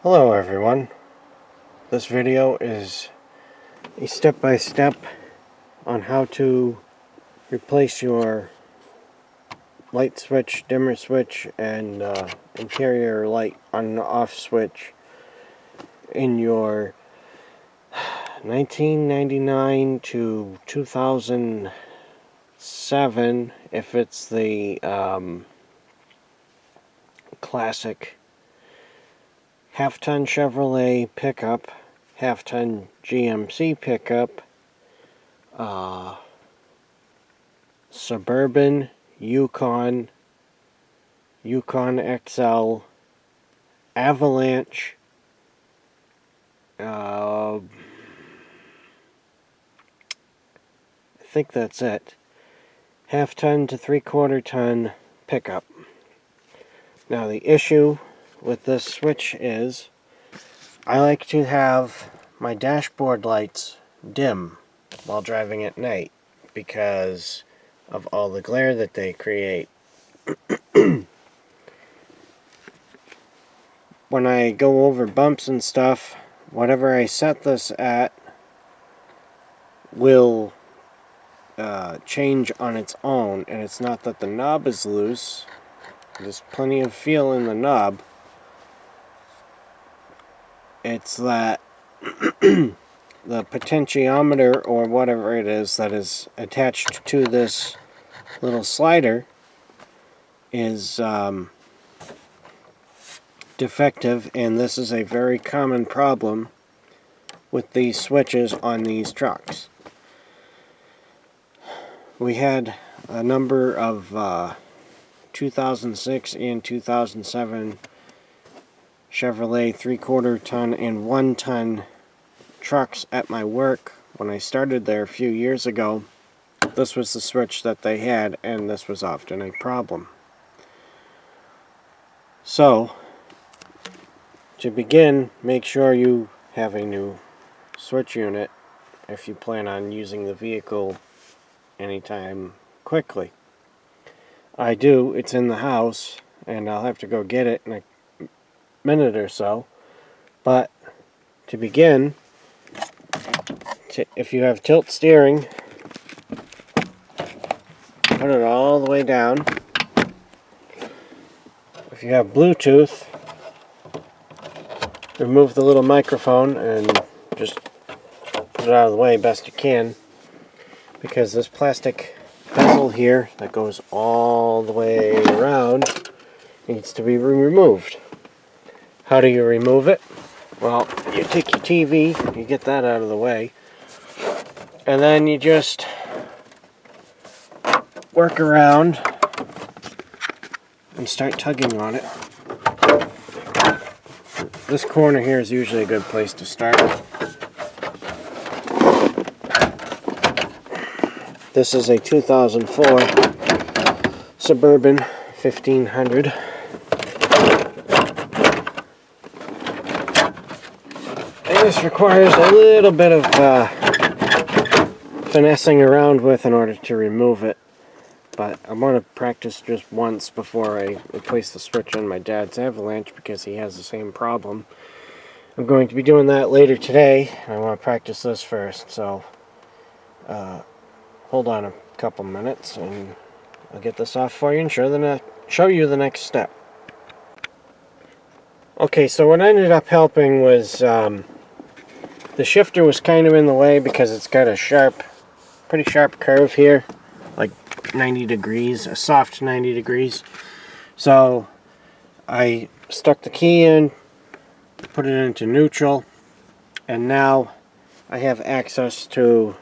Hello everyone. This video is a step-by-step on how to replace your light switch, dimmer switch, and interior light on and off switch in your 1999 to 2007 if it's the classic half-ton Chevrolet pickup, half-ton GMC pickup, Suburban, Yukon, Yukon XL, Avalanche, I think that's it. Half-ton to three-quarter-ton pickup. Now the issue with this switch is I like to have my dashboard lights dim while driving at night because of all the glare that they create. When I go over bumps and stuff, whatever I set this at will change on its own, and it's not that the knob is loose. There's plenty of feel in the knob. It's that the potentiometer or whatever it is that is attached to this little slider is defective, and this is a very common problem with these switches on these trucks. We had a number of 2006 and 2007 Chevrolet 3/4 ton and 1 ton trucks at my work when I started there a few years ago. This was the switch that they had, and this was often a problem. So, to begin, make sure you have a new switch unit if you plan on using the vehicle anytime quickly. I do. It's in the house, and I'll have to go get it in a minute or so. But to begin, if you have tilt steering, put it all the way down. If you have Bluetooth, remove the little microphone and just put it out of the way best you can, because this plastic bezel here that goes all the way around needs to be removed. How do you remove it? Well, you take your TV, you get that out of the way, and then you just work around and start tugging on it. This corner here is usually a good place to start. This is a 2004 Suburban 1500. This requires a little bit of finessing around with in order to remove it, but I'm going to practice just once before I replace the switch on my dad's Avalanche because he has the same problem. I'm going to be doing that later today, and I want to practice this first, so hold on a couple minutes and I'll get this off for you and show you the next step. Okay, so what ended up helping was the shifter was kind of in the way because it's got a pretty sharp curve here, like 90 degrees, a soft 90 degrees. So I stuck the key in, put it into neutral, and now I have access to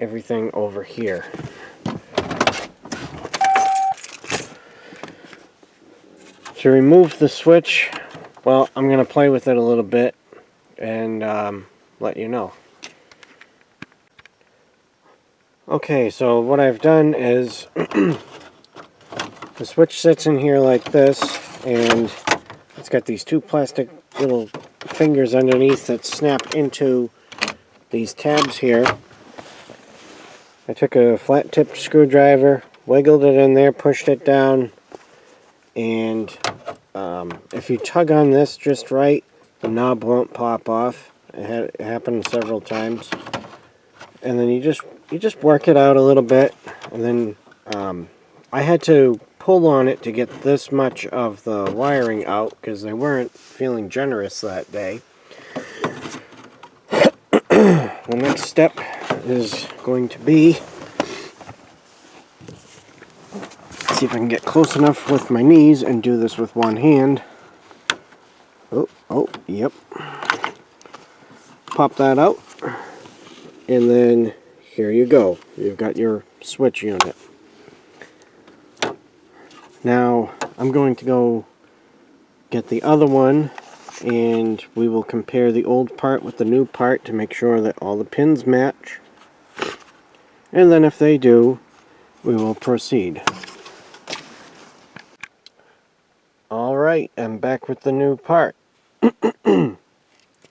everything over here. To remove the switch, well, I'm going to play with it a little bit and let you know. Okay, so what I've done is the switch sits in here like this, and it's got these two plastic little fingers underneath that snap into these tabs here. I took a flat tip screwdriver, wiggled it in there, pushed it down, and If you tug on this just right, the knob won't pop off. It happened several times. And then you just work it out a little bit, and then I had to pull on it to get this much of the wiring out because they weren't feeling generous that day. The next step is going to be, see if I can get close enough with my knees and do this with one hand. Oh, yep. Pop that out, and then here you go. You've got your switch unit. Now, I'm going to go get the other one, and we will compare the old part with the new part to make sure that all the pins match. And then if they do, we will proceed. Alright, I'm back with the new part.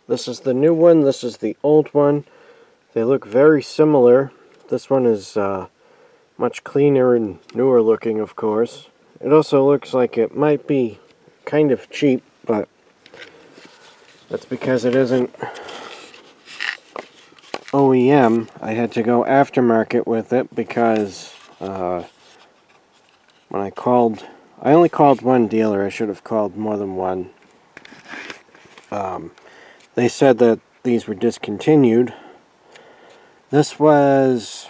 This is the new one, this is the old one. They look very similar. This one is much cleaner and newer looking, of course. It also looks like it might be kind of cheap, but that's because it isn't OEM. I had to go aftermarket with it because when I only called one dealer. I should have called more than one. They said that these were discontinued. This was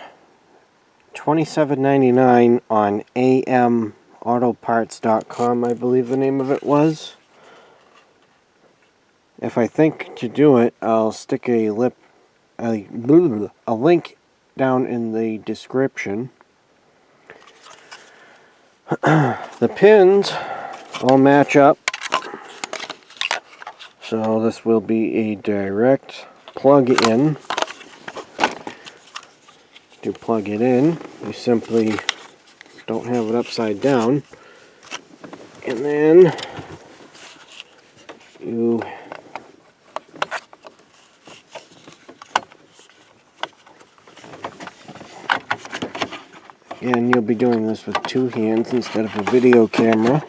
$27.99 on amautoparts.com, I believe the name of it was. If I think to do it, I'll stick a link down in the description. The pins all match up, so this will be a direct plug-in. To plug it in, you simply don't have it upside down, and then you you'll be doing this with two hands instead of a video camera.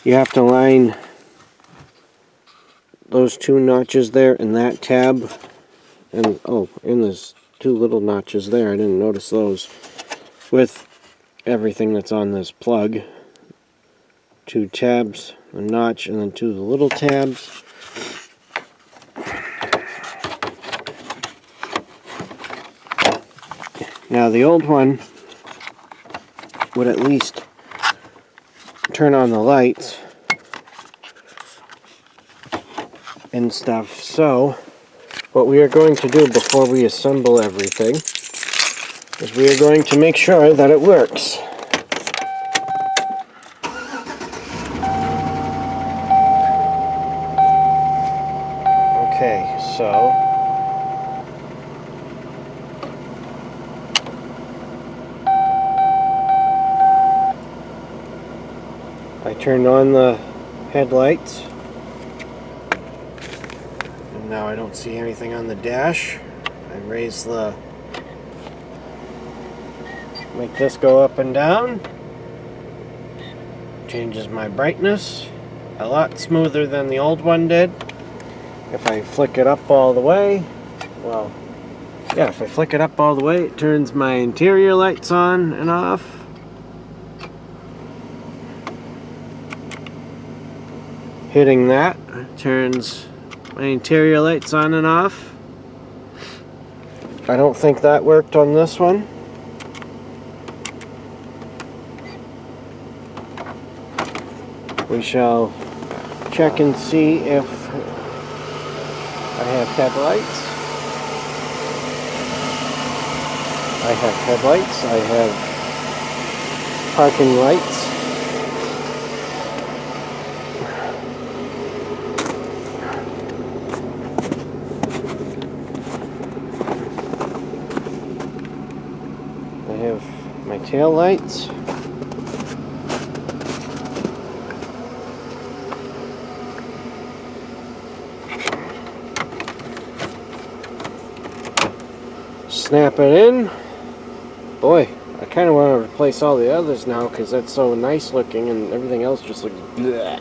You have to line those two notches there in that tab, and and there's two little notches there, I didn't notice those, with everything that's on this plug. Two tabs, a notch, and then two little tabs. Now the old one would at least turn on the lights and stuff. So what we are going to do before we assemble everything is we are going to make sure that it works. Okay, so I turned on the headlights, and now I don't see anything on the dash. I raise make this go up and down. Changes my brightness a lot smoother than the old one did. If I flick it up all the way, well, yeah, if I flick it up all the way, it turns my interior lights on and off. Hitting that turns my interior lights on and off. I don't think that worked on this one. We shall check and see if I have headlights. I have headlights. I have parking lights. I have my tail lights. Snap it in. Boy, I kind kind of want to replace all the others now because that's so nice looking and everything else just looks bleh.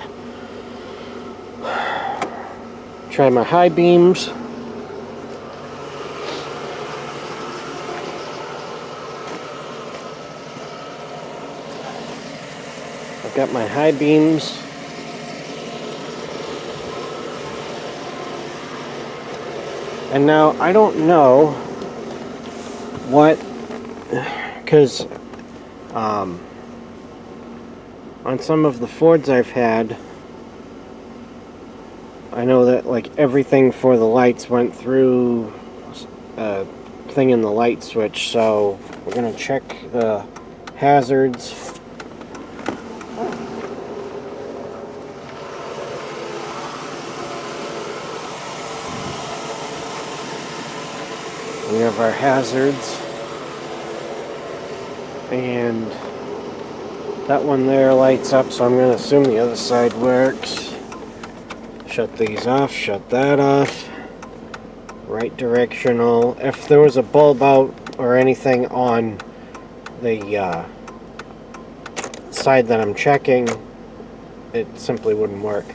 Try my high beams. I've got my high beams. And now I don't know what, because on some of the Fords I've had, I know that like everything for the lights went through a thing in the light switch, so we're going to check the hazards. We have our hazards, and that one there lights up, so I'm going to assume the other side works. Shut these off, shut that off. Right directional. If there was a bulb out or anything on the side that I'm checking, it simply wouldn't work.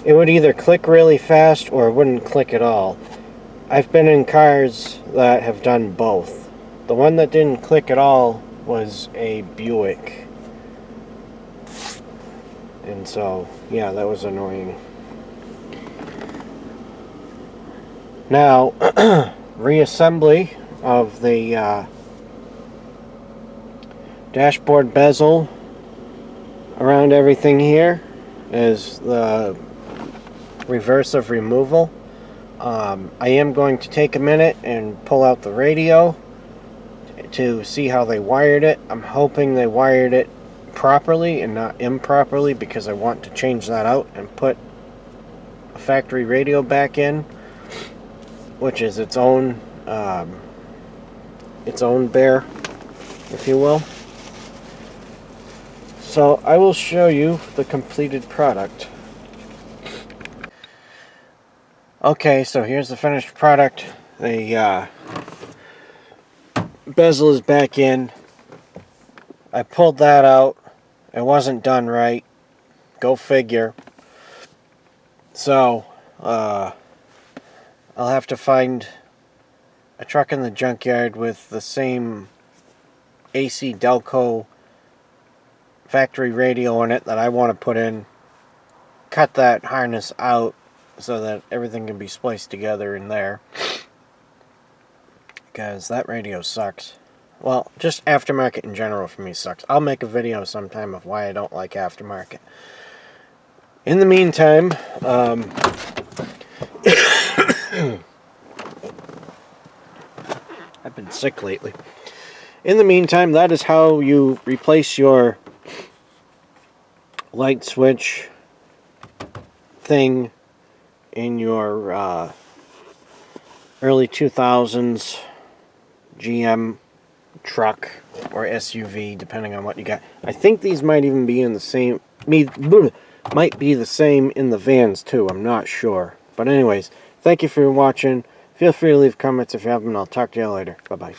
It would either click really fast or it wouldn't click at all. I've been in cars that have done both. The one that didn't click at all was a Buick. And so, yeah, that was annoying. Now, reassembly of the dashboard bezel around everything here is the reverse of removal. I am going to take a minute and pull out the radio to see how they wired it. I'm hoping they wired it properly and not improperly, because I want to change that out and put a factory radio back in, which is its own bear, if you will. So I will show you the completed product. Okay, so here's the finished product. The bezel is back in. I pulled that out. It wasn't done right. Go figure. So, I'll have to find a truck in the junkyard with the same AC Delco factory radio in it that I want to put in. Cut that harness out so that everything can be spliced together in there, because that radio sucks. Well, just aftermarket in general for me sucks. I'll make a video sometime of why I don't like aftermarket. In the meantime, I've been sick lately. In the meantime, that is how you replace your light switch thing in your early 2000s GM truck or SUV, depending on what you got. I think these might even be in the same, might be the same in the vans too. I'm not sure. But anyways, thank you for watching. Feel free to leave comments if you have them, and I'll talk to you later. Bye-bye.